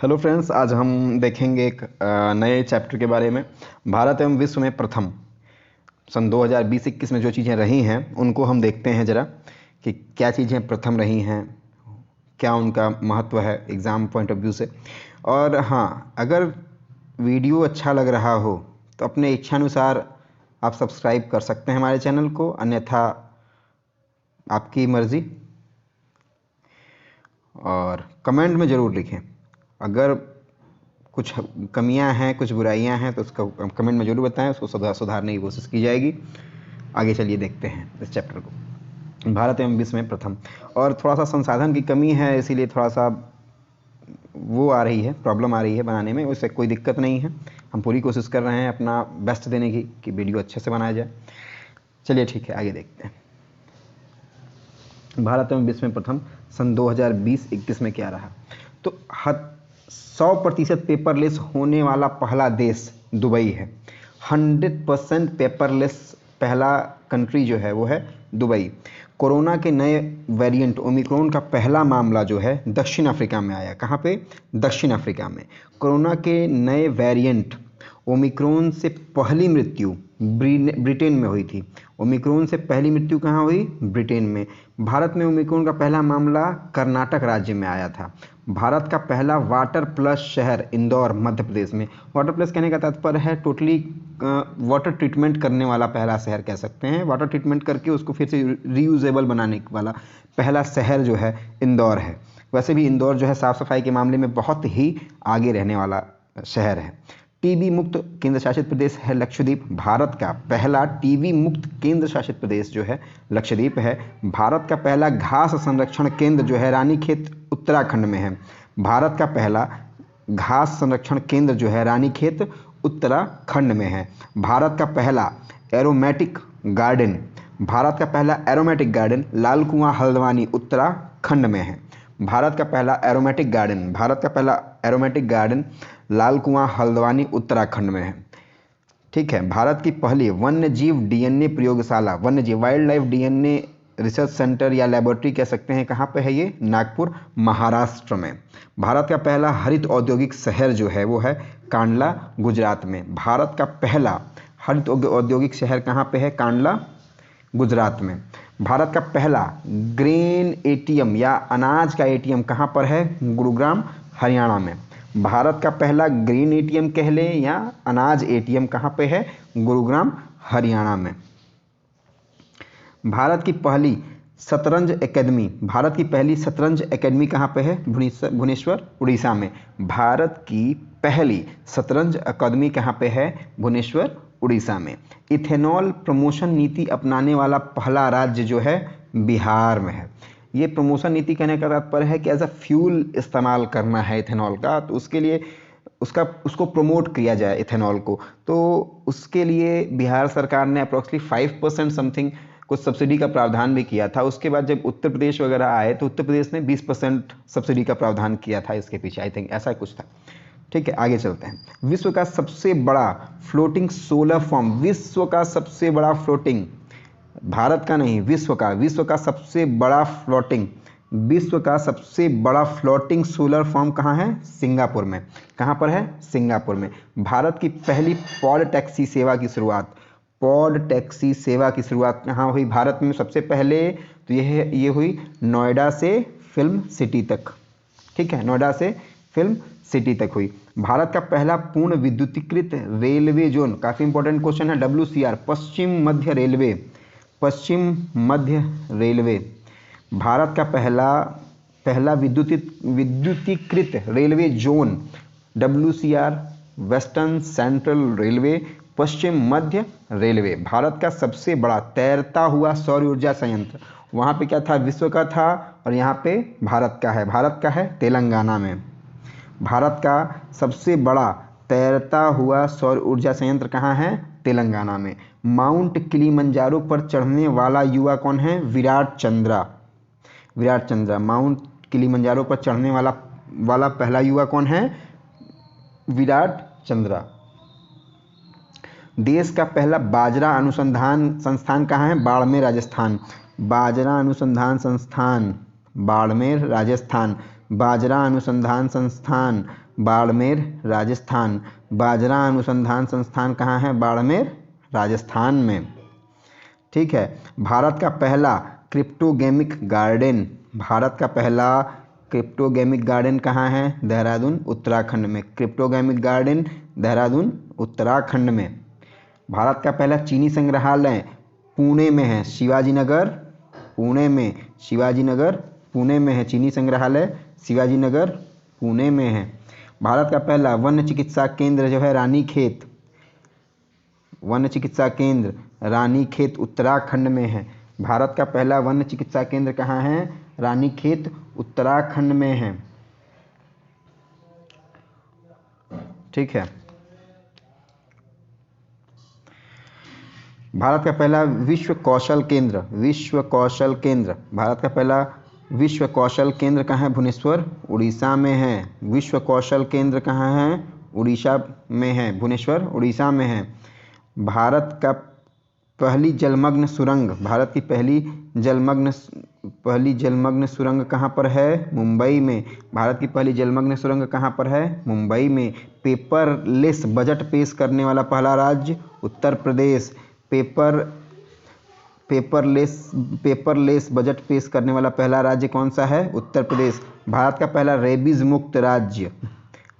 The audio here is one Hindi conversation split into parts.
हेलो फ्रेंड्स, आज हम देखेंगे एक नए चैप्टर के बारे में। भारत एवं विश्व में प्रथम सन 2020-21 में जो चीज़ें रही हैं उनको हम देखते हैं ज़रा कि क्या चीज़ें प्रथम रही हैं, क्या उनका महत्व है एग्ज़ाम पॉइंट ऑफ व्यू से। और हाँ, अगर वीडियो अच्छा लग रहा हो तो अपने इच्छानुसार आप सब्सक्राइब कर सकते हैं हमारे चैनल को, अन्यथा आपकी मर्ज़ी। और कमेंट में ज़रूर लिखें, अगर कुछ कमियां हैं, कुछ बुराइयां हैं तो उसका कमेंट में जरूर बताएं, उसको सुधारने की कोशिश की जाएगी। आगे चलिए देखते हैं इस चैप्टर को। भारत एवं विश्व में प्रथम। और थोड़ा सा संसाधन की कमी है, इसीलिए थोड़ा सा वो आ रही है, प्रॉब्लम आ रही है बनाने में। उससे कोई दिक्कत नहीं है, हम पूरी कोशिश कर रहे हैं अपना बेस्ट देने की कि वीडियो अच्छे से बनाया जाए। चलिए ठीक है, आगे देखते हैं। भारत एवं विश्व में प्रथम सन 2020-21 में क्या रहा। तो 100% पेपरलेस होने वाला पहला देश दुबई है। 100% पेपरलेस पहला कंट्री जो है वो है दुबई। कोरोना के नए वेरिएंट ओमिक्रॉन का पहला मामला जो है दक्षिण अफ्रीका में आया। कहाँ पे? दक्षिण अफ्रीका में। कोरोना के नए वेरिएंट ओमिक्रॉन से पहली मृत्यु ब्रिटेन में हुई थी। ओमिक्रॉन से पहली मृत्यु कहाँ हुई? ब्रिटेन में। भारत में ओमिक्रॉन का पहला मामला कर्नाटक राज्य में आया था। भारत का पहला वाटर प्लस शहर इंदौर मध्य प्रदेश में। वाटर प्लस कहने का तात्पर्य है टोटली वाटर ट्रीटमेंट करने वाला पहला शहर कह सकते हैं। वाटर ट्रीटमेंट करके उसको फिर से रीयूजेबल बनाने वाला पहला शहर जो है इंदौर है। वैसे भी इंदौर जो है साफ़ सफाई के मामले में बहुत ही आगे रहने वाला शहर है। टीबी मुक्त केंद्र शासित प्रदेश है लक्षद्वीप। भारत का पहला टीबी मुक्त केंद्र शासित प्रदेश जो है लक्षद्वीप है। भारत का पहला घास संरक्षण केंद्र जो है रानीखेत उत्तराखंड में है। भारत का पहला घास संरक्षण केंद्र जो है रानीखेत उत्तराखंड में है। भारत का पहला एरोमेटिक गार्डन भारत का पहला एरोमेटिक गार्डन लाल कुआं हल्द्वानी उत्तराखंड में है। भारत का पहला एरोमेटिक गार्डन लाल कुआं हल्द्वानी उत्तराखंड में है। ठीक है। भारत की पहली वन्य जीव डीएनए प्रयोगशाला, वन्य जीव wild life DNA research centre या लेबोरेटरी कह सकते हैं, कहाँ पे है ये? नागपुर महाराष्ट्र में। भारत का पहला हरित औद्योगिक शहर जो है वो है कांडला गुजरात में। भारत का पहला हरित औद्योगिक शहर कहाँ पे है? कांडला गुजरात में। भारत का पहला ग्रेन एटीएम या अनाज का एटीएम कहाँ पर है? गुरुग्राम हरियाणा में। भारत का पहला ग्रेन एटीएम कह लें या अनाज एटीएम कहाँ पे है? गुरुग्राम हरियाणा में। भारत की पहली शतरंज एकेडमी कहाँ पे है? भुवनेश्वर उड़ीसा में। भारत की पहली शतरंज अकादमी कहाँ पे है? भुवनेश्वर उड़ीसा में। इथेनॉल प्रमोशन नीति अपनाने वाला पहला राज्य जो है बिहार में है। ये प्रमोशन नीति कहने का तात्पर्य है कि एज अ फ्यूल इस्तेमाल करना है इथेनॉल का, तो उसके लिए उसको प्रमोट किया जाए इथेनॉल को। तो उसके लिए बिहार सरकार ने अप्रोक्सीमेटली 5% समथिंग कुछ सब्सिडी का प्रावधान भी किया था। उसके बाद जब उत्तर प्रदेश वगैरह आए तो उत्तर प्रदेश ने 20% सब्सिडी का प्रावधान किया था इसके पीछे, आई थिंक ऐसा कुछ था। ठीक है, आगे चलते हैं। विश्व का सबसे बड़ा फ्लोटिंग सोलर फॉर्म, विश्व का सबसे बड़ा फ्लोटिंग, भारत का नहीं, विश्व का सबसे बड़ा फ्लोटिंग सोलर फॉर्म कहाँ है? सिंगापुर में। कहाँ पर है? सिंगापुर में। भारत की पहली पॉड टैक्सी सेवा की शुरुआत कहाँ हुई? भारत में सबसे पहले तो ये हुई नोएडा से फिल्म सिटी तक। ठीक है, नोएडा से फिल्म सिटी तक हुई। भारत का पहला पूर्ण विद्युतीकृत रेलवे जोन, काफ़ी इंपॉर्टेंट क्वेश्चन है, WCR पश्चिम मध्य रेलवे। भारत का पहला विद्युतीकृत railway zone WCR western central railway, पश्चिम मध्य रेलवे। भारत का सबसे बड़ा तैरता हुआ सौर ऊर्जा संयंत्र, वहाँ पे क्या था? विश्व का था, और यहाँ पे भारत का है तेलंगाना में। भारत का सबसे बड़ा तैरता हुआ सौर ऊर्जा संयंत्र कहाँ है? तेलंगाना में। माउंट किलिमंजारो पर चढ़ने वाला युवा कौन है? विराट चंद्रा। माउंट किलिमंजारो पर चढ़ने वाला पहला युवा कौन है? विराट चंद्रा। देश का पहला बाजरा अनुसंधान संस्थान कहाँ है? बाड़मेर, राजस्थान। बाजरा अनुसंधान संस्थान बाड़मेर, राजस्थान। बाजरा अनुसंधान संस्थान बाड़मेर राजस्थान। बाजरा अनुसंधान संस्थान कहाँ है? बाड़मेर राजस्थान में। ठीक है। भारत का पहला क्रिप्टोगेमिक गार्डन, भारत का पहला क्रिप्टोगेमिक गार्डन कहाँ है? देहरादून उत्तराखंड में। क्रिप्टोगेमिक गार्डन देहरादून उत्तराखंड में। भारत का पहला चीनी संग्रहालय पुणे में है, शिवाजी नगर पुणे में। शिवाजी नगर पुणे में है चीनी संग्रहालय, शिवाजी नगर पुणे में है। भारत का पहला वन्य चिकित्सा केंद्र जो है रानीखेत, वन्य चिकित्सा केंद्र रानीखेत उत्तराखंड में है। भारत का पहला वन्य चिकित्सा केंद्र कहाँ है? रानीखेत उत्तराखंड में है। ठीक है। भारत का पहला विश्व कौशल केंद्र, विश्व कौशल केंद्र, भारत का पहला विश्व कौशल केंद्र कहाँ है? भुवनेश्वर उड़ीसा में है। विश्व कौशल केंद्र कहाँ है? उड़ीसा में है, भुवनेश्वर उड़ीसा में है। भारत का पहली जलमग्न सुरंग, भारत की पहली जलमग्न सुरंग कहाँ पर है? मुंबई में। भारत की पहली जलमग्न सुरंग कहाँ पर है? मुंबई में। पेपरलेस बजट पेश करने वाला पहला राज्य उत्तर प्रदेश। पेपरलेस बजट पेश करने वाला पहला राज्य कौन सा है? उत्तर प्रदेश। भारत का पहला रेबीज मुक्त राज्य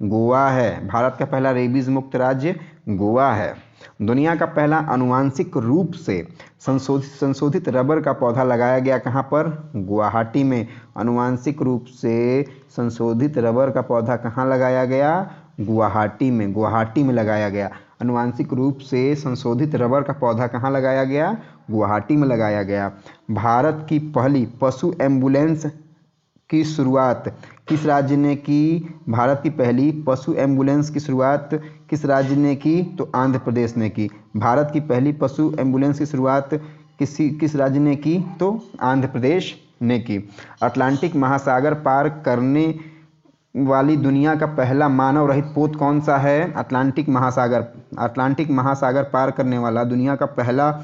गोवा है। भारत का पहला रेबीज मुक्त राज्य गोवा है। दुनिया का पहला अनुवांशिक रूप से संशोधित रबर का पौधा लगाया गया कहाँ पर? गुवाहाटी में। अनुवांशिक रूप से संशोधित रबर का पौधा कहाँ लगाया गया? गुवाहाटी में, गुवाहाटी में लगाया गया। अनुवांशिक रूप से संशोधित रबर का पौधा कहाँ लगाया गया? गुवाहाटी में लगाया गया। भारत की पहली पशु एम्बुलेंस की शुरुआत किस राज्य ने की? भारत की पहली पशु एम्बुलेंस की शुरुआत किस राज्य ने की? तो आंध्र प्रदेश ने की। भारत की पहली पशु एम्बुलेंस की शुरुआत किस राज्य ने की? तो आंध्र प्रदेश ने की। अटलांटिक महासागर पार करने वाली दुनिया का पहला मानव रहित पोत कौन सा है? अटलांटिक महासागर पार करने वाला दुनिया का पहला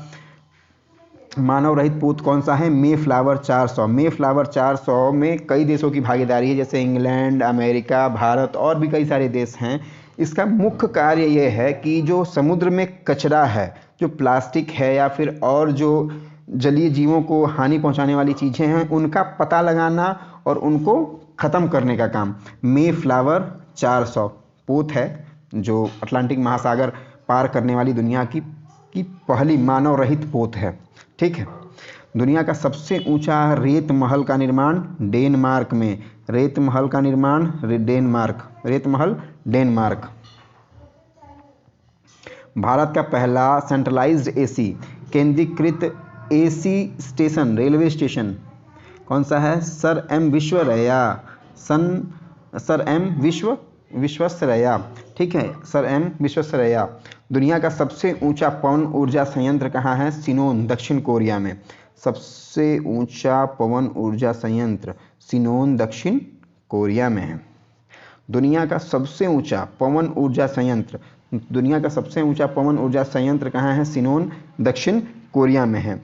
मानव रहित पोत कौन सा है? मेफ्लावर 400। मेफ्लावर 400 में कई देशों की भागीदारी है, जैसे इंग्लैंड, अमेरिका, भारत और भी कई सारे देश हैं। इसका मुख्य कार्य ये है कि जो समुद्र में कचरा है, जो प्लास्टिक है या फिर और जो जलीय जीवों को हानि पहुंचाने वाली चीज़ें हैं, उनका पता लगाना और उनको ख़त्म करने का काम मेफ्लावर 400 पोत है, जो अटलांटिक महासागर पार करने वाली दुनिया की पहली मानव रहित पोत है। ठीक है। दुनिया का सबसे ऊंचा रेत महल का निर्माण डेनमार्क में। रेत महल का निर्माण डेनमार्क। भारत का पहला सेंट्रलाइज्ड एसी केंद्रीकृत एसी स्टेशन, रेलवे स्टेशन कौन सा है? Sir M Visvesvaraya. ठीक है, सर एम विश्वेश्वरैया। दुनिया का सबसे ऊंचा पवन ऊर्जा संयंत्र कहाँ है? सिनोन, दक्षिण कोरिया में। सबसे ऊंचा पवन ऊर्जा संयंत्र सिनोन, दक्षिण कोरिया में है। दुनिया का सबसे ऊंचा पवन ऊर्जा संयंत्र कहाँ है? सिनोन, दक्षिण कोरिया में है।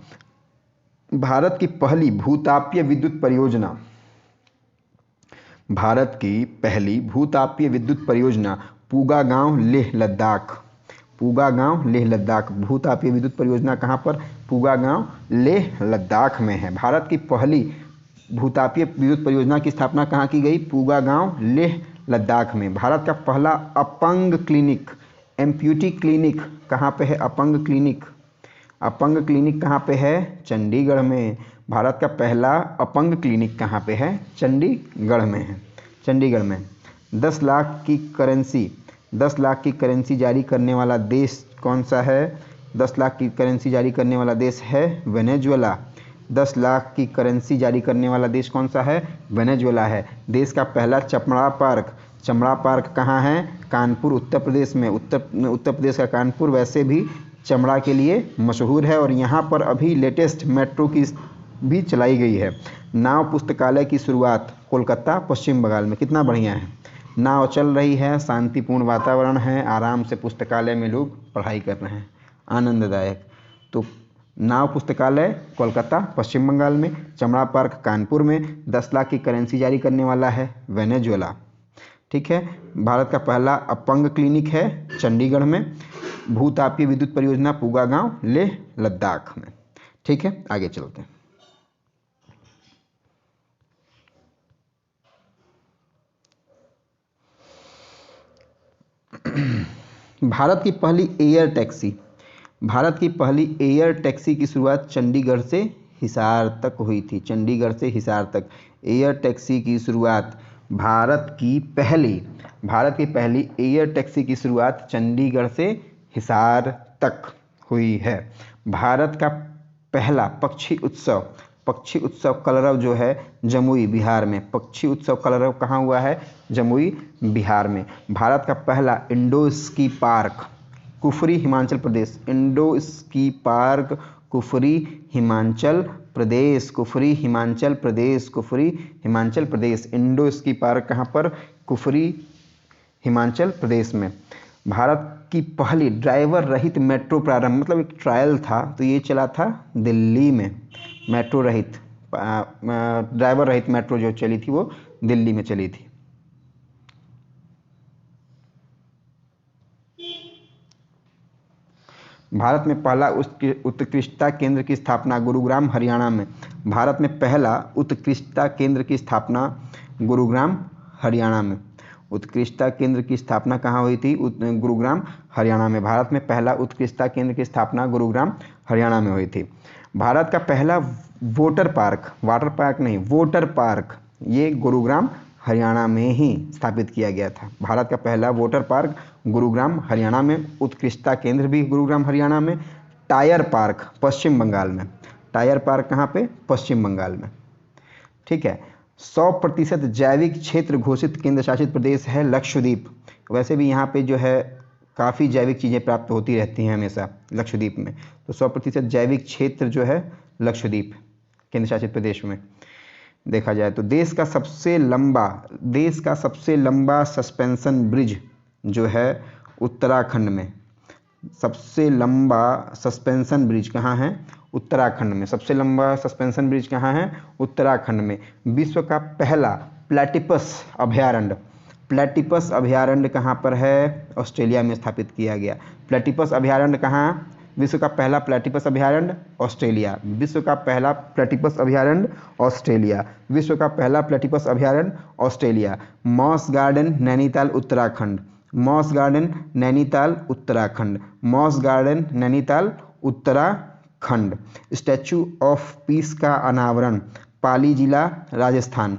भारत की पहली भूतापीय विद्युत परियोजना पूगा गांव लेह लद्दाख। भूतापीय विद्युत परियोजना कहाँ पर? पूगा गांव लेह लद्दाख में है। भारत की पहली भूतापीय विद्युत परियोजना की स्थापना कहाँ की गई? पूगा गांव लेह लद्दाख में। भारत का पहला अपंग क्लिनिक, एम्प्यूटी क्लिनिक कहाँ पे है? अपंग क्लिनिक कहाँ पे है? चंडीगढ़ में। भारत का पहला अपंग क्लिनिक कहाँ पे है? चंडीगढ़ में। 10 लाख की करेंसी जारी करने वाला देश कौन सा है? 10 लाख की करेंसी जारी करने वाला देश है वेनेजुएला। 10 लाख की करेंसी जारी करने वाला देश कौन सा है? वेनेजुएला है। देश का पहला चमड़ा पार्क कहाँ है? कानपुर, उत्तर प्रदेश में। उत्तर प्रदेश का कानपुर वैसे भी चमड़ा के लिए मशहूर है और यहाँ पर अभी लेटेस्ट मेट्रो की भी चलाई गई है। नाव पुस्तकालय की शुरुआत कोलकाता, पश्चिम बंगाल में। कितना बढ़िया है, नाव चल रही है, शांतिपूर्ण वातावरण है, आराम से पुस्तकालय में लोग पढ़ाई कर रहे हैं, आनंददायक। तो नाव पुस्तकालय कोलकाता पश्चिम बंगाल में, चमड़ा पार्क कानपुर में, 10 लाख की करेंसी जारी करने वाला है वेनेजुएला। ठीक है, भारत का पहला अपंग क्लिनिक है चंडीगढ़ में, भूतापीय विद्युत परियोजना पूगा गांव लेह लद्दाख में। ठीक है, आगे चलते हैं। भारत की पहली एयर टैक्सी, भारत की पहली एयर टैक्सी की शुरुआत चंडीगढ़ से हिसार तक हुई थी। चंडीगढ़ से हिसार तक एयर टैक्सी की शुरुआत, भारत की पहली एयर टैक्सी की शुरुआत चंडीगढ़ से हिसार तक हुई है। भारत का पहला पक्षी उत्सव कलरव जो है जमुई बिहार में, पक्षी उत्सव कलरव कहाँ हुआ है? जमुई बिहार में। भारत का पहला Indo ski park Kufri Himachal Pradesh, Indo ski park Kufri Himachal Pradesh, Kufri Himachal Pradesh, Kufri Himachal Pradesh. Indo ski park कहाँ पर? कुफरी हिमाचल प्रदेश में। भारत की पहली ड्राइवर रहित मेट्रो प्रारंभ, मतलब एक ट्रायल था तो ये चला था दिल्ली में। मेट्रो रहित ड्राइवर रहित मेट्रो जो चली थी वो दिल्ली में चली थी। भारत में पहला उत्कृष्टता केंद्र की स्थापना गुरुग्राम हरियाणा में। भारत में पहला उत्कृष्टता केंद्र की स्थापना गुरुग्राम हरियाणा में। उत्कृष्टता केंद्र की स्थापना कहाँ हुई थी? गुरुग्राम हरियाणा में। भारत में पहला उत्कृष्टता केंद्र की स्थापना गुरुग्राम हरियाणा में हुई थी। भारत का पहला वोटर पार्क, ये गुरुग्राम हरियाणा में ही स्थापित किया गया था। भारत का पहला वोटर पार्क गुरुग्राम हरियाणा में, उत्कृष्टता केंद्र भी गुरुग्राम हरियाणा में। टायर पार्क पश्चिम बंगाल में। टायर पार्क कहाँ पे? पश्चिम बंगाल में। ठीक है, 100% जैविक क्षेत्र घोषित केंद्र शासित प्रदेश है लक्षद्वीप। वैसे भी यहाँ पे जो है काफ़ी जैविक चीज़ें प्राप्त होती रहती हैं हमेशा लक्षद्वीप में, तो 100% जैविक क्षेत्र जो है लक्षद्वीप केंद्र शासित प्रदेश में देखा जाए तो। देश का सबसे लंबा सस्पेंशन ब्रिज जो है उत्तराखंड में। सबसे लंबा सस्पेंशन ब्रिज कहाँ है? उत्तराखंड में। सबसे लंबा सस्पेंशन ब्रिज कहाँ है? उत्तराखंड में। विश्व का पहला प्लेटिपस अभयारण्य कहाँ पर है? ऑस्ट्रेलिया में स्थापित किया गया। प्लेटिपस अभयारण्य कहाँ? विश्व का पहला प्लेटिपस अभयारण्य ऑस्ट्रेलिया। विश्व का पहला प्लेटिपस अभयारण्य ऑस्ट्रेलिया। विश्व का पहला प्लेटिपस अभयारण्य Australia. Moss garden Nainital Uttarakhand. Moss garden Nainital Uttarakhand. Moss garden Nainital Uttarakhand. Statue of peace का अनावरण पाली जिला Rajasthan.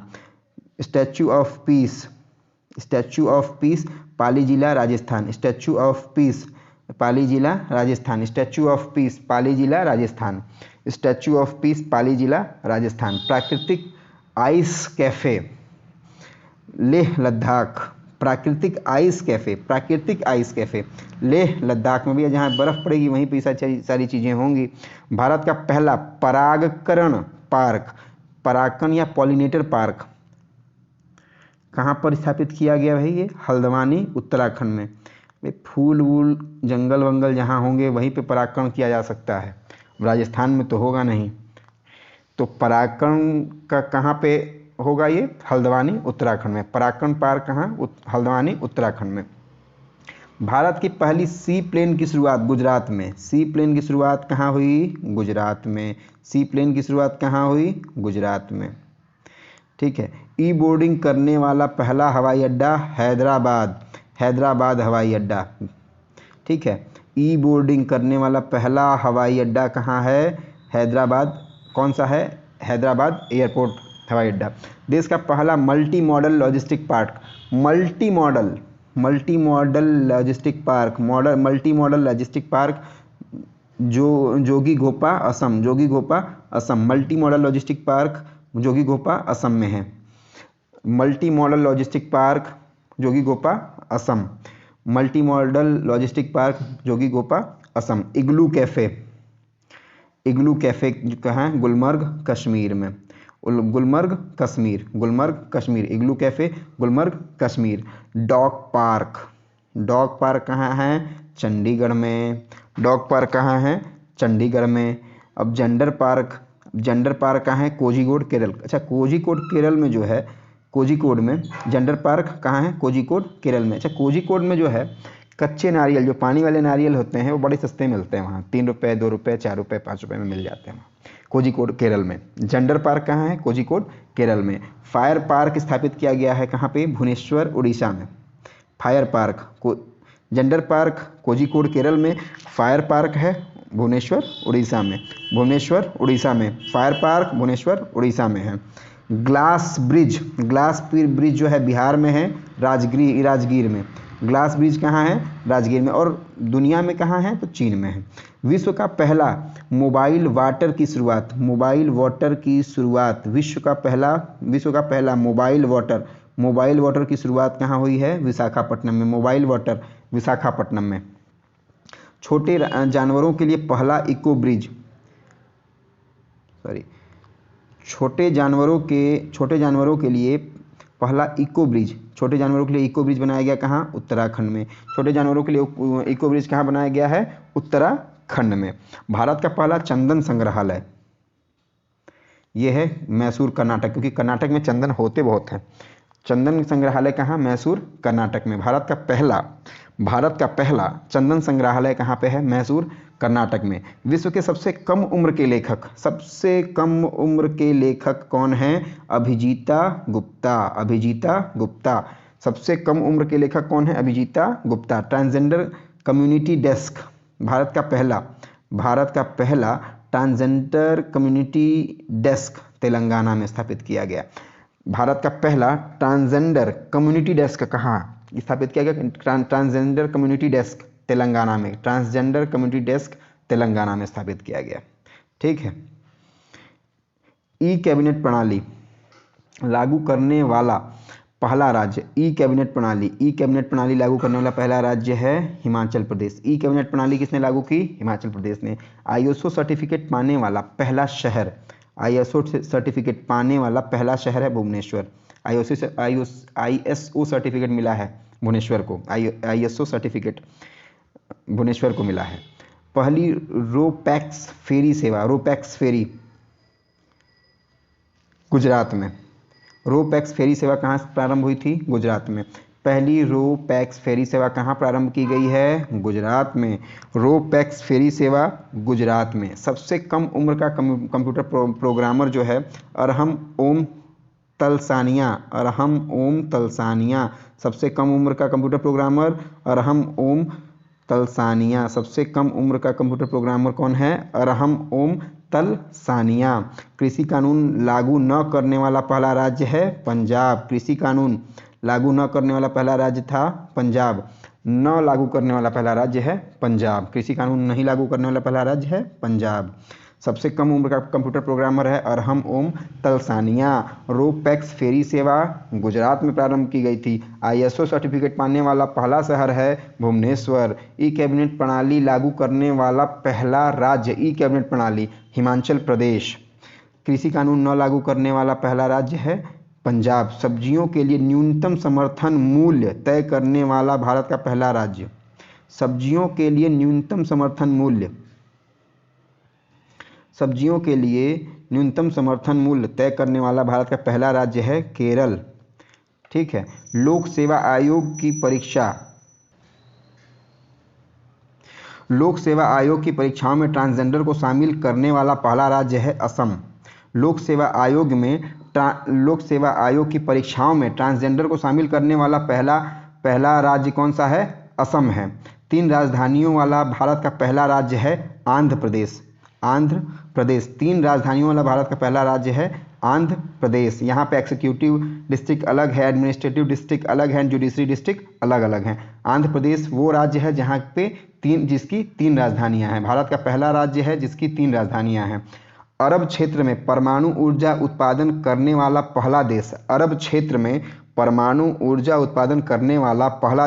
Statue of peace Pali जिला Rajasthan. Statue of peace Pali जिला Rajasthan. Statue of peace Pali जिला Rajasthan. Statue of peace Pali जिला राजस्थान। प्राकृतिक आइस कैफे लेह लद्दाख। प्राकृतिक आइस कैफे लेह लद्दाख में भी, जहाँ बर्फ़ पड़ेगी वहीं पे सारी चीज़ें होंगी। भारत का पहला परागकण या पॉलिनेटर पार्क कहाँ पर स्थापित किया गया भाई? ये हल्द्वानी उत्तराखंड में। फूल वूल जंगल वंगल जहाँ होंगे वहीं पे परागकण किया जा सकता है, राजस्थान में तो होगा नहीं। तो परागकण का कहाँ पे होगा? ये हल्द्वानी उत्तराखंड में। परागकण पार्क कहाँ? हल्द्वानी उत्तराखंड में। भारत की पहली सी प्लेन की शुरुआत गुजरात में। सी प्लेन की शुरुआत कहाँ हुई? गुजरात में। सी प्लेन की शुरुआत कहाँ हुई? गुजरात में। ठीक है, ई बोर्डिंग करने वाला पहला हवाई अड्डा हैदराबाद हवाई अड्डा। ठीक है, ई बोर्डिंग करने वाला पहला हवाई अड्डा कहाँ है? हैदराबाद। कौन सा है? हैदराबाद एयरपोर्ट हवाई अड्डा। देश का पहला multi modal logistic park Jogighopa Assam. Multi modal logistic park Jogighopa Assam में है। Multi modal logistic park Jogighopa Assam. Multi modal logistic park Jogighopa Assam. Igloo cafe कहाँ? गुलमर्ग कश्मीर में। Gulmarg Kashmir. Igloo cafe Gulmarg Kashmir. Dog park कहाँ है? चंडीगढ़ में। डॉग पार्क कहाँ है? चंडीगढ़ में। अब जेंडर पार्क कहाँ है? कोझिकोड केरल। अच्छा, कोझिकोड केरल में जो है, कोझिकोड में जेंडर पार्क कहाँ है? कोझिकोड केरल में। अच्छा, कोझिकोड में जो है कच्चे नारियल, जो पानी वाले नारियल होते हैं, वो बड़े सस्ते मिलते हैं वहाँ, 3 रुपये, 2 रुपये, 4 रुपये, 5 रुपये में मिल जाते हैं वहाँ, कोझिकोड केरल में। जेंडर पार्क कहाँ है? कोझिकोड केरल में। फायर पार्क स्थापित किया गया है कहाँ पे? भुवनेश्वर उड़ीसा में। फायर पार्क को जेंडर पार्क कोझिकोड केरल में, फायर पार्क है भुवनेश्वर उड़ीसा में। भुवनेश्वर उड़ीसा में फायर पार्क, भुवनेश्वर उड़ीसा में है। ग्लास ब्रिज जो है बिहार में है, राजगीर में। ग्लास ब्रिज कहाँ है? राजगीर में। और दुनिया में कहाँ है? तो चीन में है। विश्व का पहला मोबाइल वाटर की शुरुआत, विश्व का पहला मोबाइल वाटर की शुरुआत कहाँ हुई है? विशाखापट्टनम में। मोबाइल वाटर विशाखापट्टनम में। छोटे जानवरों के लिए पहला इको ब्रिज, छोटे जानवरों के लिए इको ब्रिज बनाया गया कहाँ? उत्तराखंड में। छोटे जानवरों के लिए इको ब्रिज कहाँ बनाया गया है? उत्तराखंड में। भारत का पहला चंदन संग्रहालय, यह है मैसूर, कर्नाटक, क्योंकि कर्नाटक में चंदन होते बहुत हैं। चंदन संग्रहालय कहाँ? मैसूर, कर्नाटक में। भारत का पहला चंदन संग्रहालय कहाँ पे है? मैसूर, कर्नाटक में। विश्व के सबसे कम उम्र के लेखक कौन हैं? अभिजीता गुप्ता। सबसे कम उम्र के लेखक कौन है? Abhijita Gupta. Transgender community desk, Bharat का पहला ट्रांसजेंडर कम्युनिटी डेस्क तेलंगाना में स्थापित किया गया। भारत का पहला ट्रांसजेंडर कम्युनिटी डेस्क कहाँ स्थापित किया गया? ट्रांसजेंडर कम्युनिटी डेस्क तेलंगाना में। ट्रांसजेंडर कम्युनिटी डेस्क तेलंगाना में स्थापित किया गया। ठीक है। ई कैबिनेट प्रणाली लागू करने वाला पहला राज्य, ई कैबिनेट प्रणाली लागू करने वाला पहला राज्य है हिमाचल प्रदेश। ई कैबिनेट प्रणाली किसने लागू की? हिमाचल प्रदेश ने। आईएसओ सर्टिफिकेट पाने वाला पहला शहर, है भुवनेश्वर। आईएसओ सर्टिफिकेट मिला है भुवनेश्वर को। आईएसओ सर्टिफिकेट भुवनेश्वर को मिला है। पहली रोपैक्स फेरी गुजरात में। रोपैक्स फेरी सेवा कहाँ प्रारंभ हुई थी? गुजरात में। पहली रोपैक्स फेरी सेवा कहाँ प्रारंभ की गई है? गुजरात में। रोपैक्स फेरी सेवा गुजरात में। सबसे कम उम्र का कंप्यूटर प्रोग्रामर जो है अरहम ओम तलसानिया। सबसे कम उम्र का कंप्यूटर प्रोग्रामर अरहम ओम तलसानिया। सबसे कम उम्र का कंप्यूटर प्रोग्रामर कौन है? अरहम ओम तलसानिया। कृषि कानून लागू न करने वाला पहला राज्य है पंजाब। कृषि कानून लागू न करने वाला पहला राज्य था पंजाब। न लागू करने वाला पहला राज्य है पंजाब। कृषि कानून नहीं लागू करने वाला पहला राज्य है पंजाब। सबसे कम उम्र का कंप्यूटर प्रोग्रामर है अरहम ओम तलसानिया। रोपैक्स फेरी सेवा गुजरात में प्रारंभ की गई थी। आईएसओ सर्टिफिकेट पाने वाला पहला शहर है भुवनेश्वर। ई कैबिनेट प्रणाली लागू करने वाला पहला राज्य, ई कैबिनेट प्रणाली, हिमाचल प्रदेश। कृषि कानून न लागू करने वाला पहला राज्य है पंजाब। सब्जियों के लिए न्यूनतम समर्थन मूल्य तय करने वाला भारत का पहला राज्य, सब्जियों के लिए न्यूनतम समर्थन मूल्य तय करने वाला भारत का पहला राज्य है केरल। ठीक है। लोक सेवा आयोग की परीक्षाओं में ट्रांसजेंडर को शामिल करने वाला पहला राज्य है असम। लोक सेवा आयोग की परीक्षाओं में ट्रांसजेंडर को शामिल करने वाला पहला राज्य कौन सा है? असम है। 3 राजधानियों वाला भारत का पहला राज्य है आंध्र प्रदेश। 3 राजधानियों वाला भारत का पहला राज्य है आंध्र प्रदेश। यहाँ पे एक्जीक्यूटिव डिस्ट्रिक्ट अलग है, एडमिनिस्ट्रेटिव डिस्ट्रिक्ट अलग है, जुडिशरी डिस्ट्रिक्ट अलग अलग हैं। आंध्र प्रदेश वो राज्य है जहाँ पे जिसकी 3 राजधानियाँ हैं। भारत का पहला राज्य है जिसकी 3 राजधानियाँ हैं। अरब क्षेत्र में परमाणु ऊर्जा उत्पादन करने वाला पहला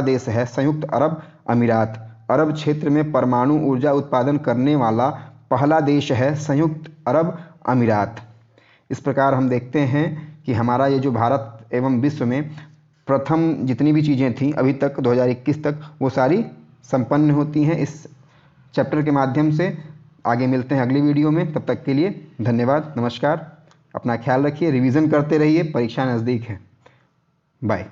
देश, है संयुक्त अरब अमीरात। अरब क्षेत्र में परमाणु ऊर्जा उत्पादन करने वाला पहला देश है संयुक्त अरब अमीरात। इस प्रकार हम देखते हैं कि हमारा ये जो भारत एवं विश्व में प्रथम जितनी भी चीज़ें थीं अभी तक 2021 तक वो सारी संपन्न होती हैं इस चैप्टर के माध्यम से। आगे मिलते हैं अगली वीडियो में, तब तक के लिए धन्यवाद, नमस्कार। अपना ख्याल रखिए, रिवीजन करते रहिए, परीक्षा नज़दीक है। बाय।